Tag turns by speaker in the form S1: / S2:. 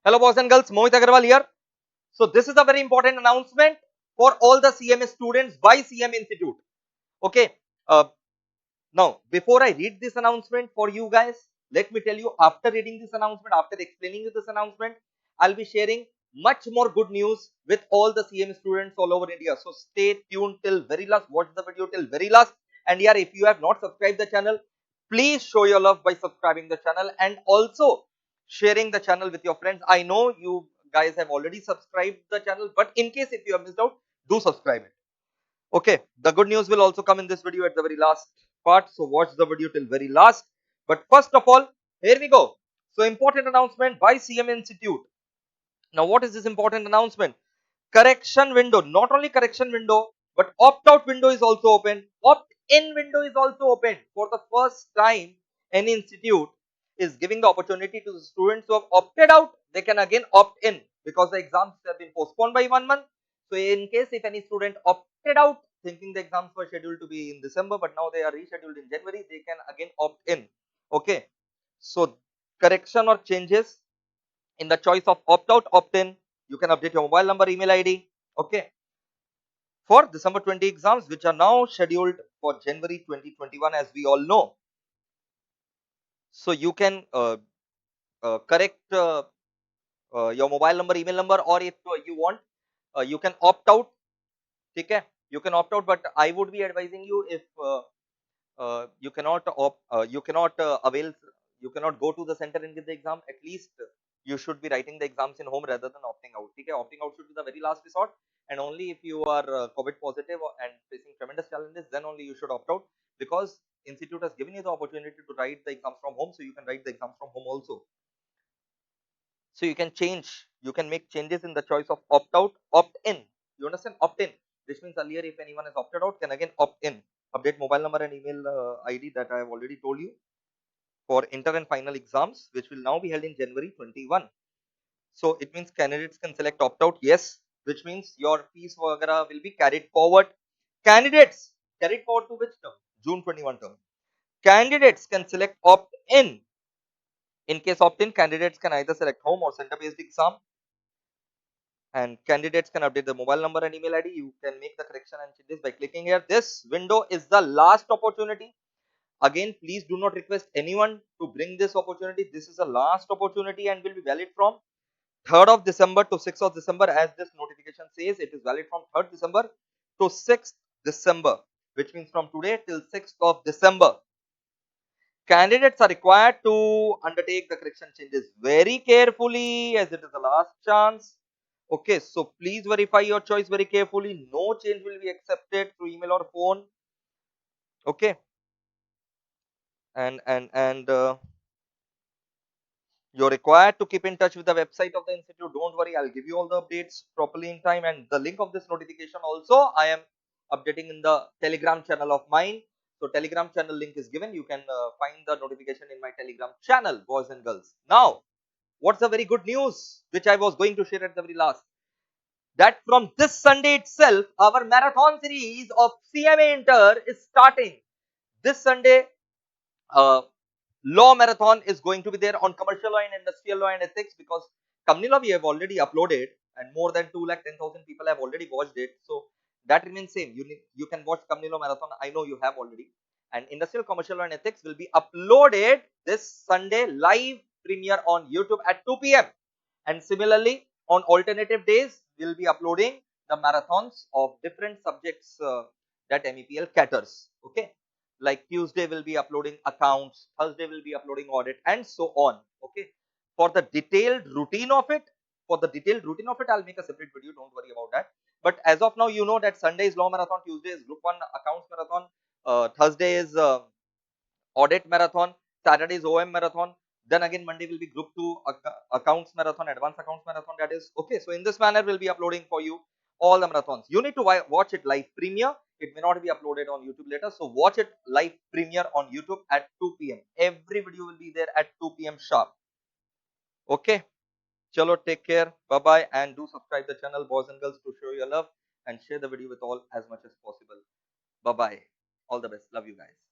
S1: Hello boys and girls, Mohit Agarwal here. So this is a very important announcement for all the CMA students by CM Institute. Okay, uh, now before I read this announcement for you guys, let me tell you after reading this announcement, after explaining you this announcement, I'll be sharing much more good news with all the CM students all over India. So stay tuned till very last, watch the video till very last. And yeah, if you have not subscribed the channel, please show your love by subscribing the channel and also sharing the channel with your friends. I know you guys have already subscribed the channel, but in case if you have missed out, do subscribe it. Okay, the good news will also come in this video at the very last part, so watch the video till very last. But first of all, here we go. So important announcement by CM Institute. Now what is this important announcement? Correction window, not only correction window, but opt-out window is also open. Opt-in window is also open. For the first time, any institute is giving the opportunity to the students who have opted out, they can again opt in because the exams have been postponed by 1 month. So in case if any student opted out thinking the exams were scheduled to be in December, but now they are rescheduled in January, they can again opt in. Okay. So correction or changes in the choice of opt out, opt in, you can update your mobile number, email ID. Okay. For December 20 exams, which are now scheduled for January 2021, as we all know. So you can correct your mobile number, email number, or if you want, you can opt out. Okay. You can opt out, but I would be advising you if you cannot avail, you cannot go to the center and give the exam. At least you should be writing the exams in home rather than opting out. Okay, opting out should be the very last resort, and only if you are COVID positive and facing tremendous challenges, then only you should opt out, because institute has given you the opportunity to write the exams from home, so you can write the exams from home also. So you can change, you can make changes in the choice of opt out, opt in. You understand? Opt in, which means earlier if anyone has opted out, can again opt in. Update mobile number and email ID that I have already told you for inter and final exams, which will now be held in January 21. So it means candidates can select opt out, yes, which means your fees वगैरह will be carried forward. Candidates carried forward to which term? June 21 term. Candidates can select opt in. In case opt in, candidates can either select home or center based exam, and candidates can update the mobile number and email ID. You can make the correction and changes by clicking here. This window is the last opportunity. Again, please do not request anyone to bring this opportunity. This is the last opportunity and will be valid from 3rd of December to 6th of December, as this notification says. It is valid from 3rd December to 6th December, which means from today till 6th of December. Candidates are required to undertake the correction changes very carefully, as it is the last chance. Okay, so please verify your choice very carefully. No change will be accepted through email or phone. Okay, and you're required to keep in touch with the website of the institute. Don't worry, I'll give you all the updates properly in time, and the link of this notification also I am updating in the Telegram channel of mine. So Telegram channel link is given. You can find the notification in my Telegram channel, boys and girls. Now, what's the very good news which I was going to share at the very last? That from this Sunday itself, our marathon series of CMA Inter is starting. This Sunday, uh, law marathon is going to be there on commercial law and industrial law and ethics, because company law we have already uploaded and more than 2,10,000 people have already watched it. So that remains same. You can watch company law marathon. I know you have already. And industrial, commercial law and ethics will be uploaded this Sunday live premiere on YouTube at 2 p.m. And similarly, on alternative days, we'll be uploading the marathons of different subjects that MEPL caters. Okay, like Tuesday will be uploading accounts, Thursday will be uploading audit, and so on. Okay, for the detailed routine of it, I'll make a separate video. Don't worry about that. But as of now, you know that Sunday is law marathon, Tuesday is group 1 accounts marathon, Thursday is audit marathon, Saturday is OM marathon, then again Monday will be group 2 accounts marathon, advanced accounts marathon, that is. Okay, so in this manner we'll be uploading for you all the marathons. You need to watch it live premiere. It may not be uploaded on YouTube later, so watch it live premiere on YouTube at 2 p.m. Every video will be there at 2 p.m. sharp. Okay, chalo, take care, bye bye, and do subscribe the channel, boys and girls, to show your love, and share the video with all as much as possible. Bye bye, all the best, love you guys.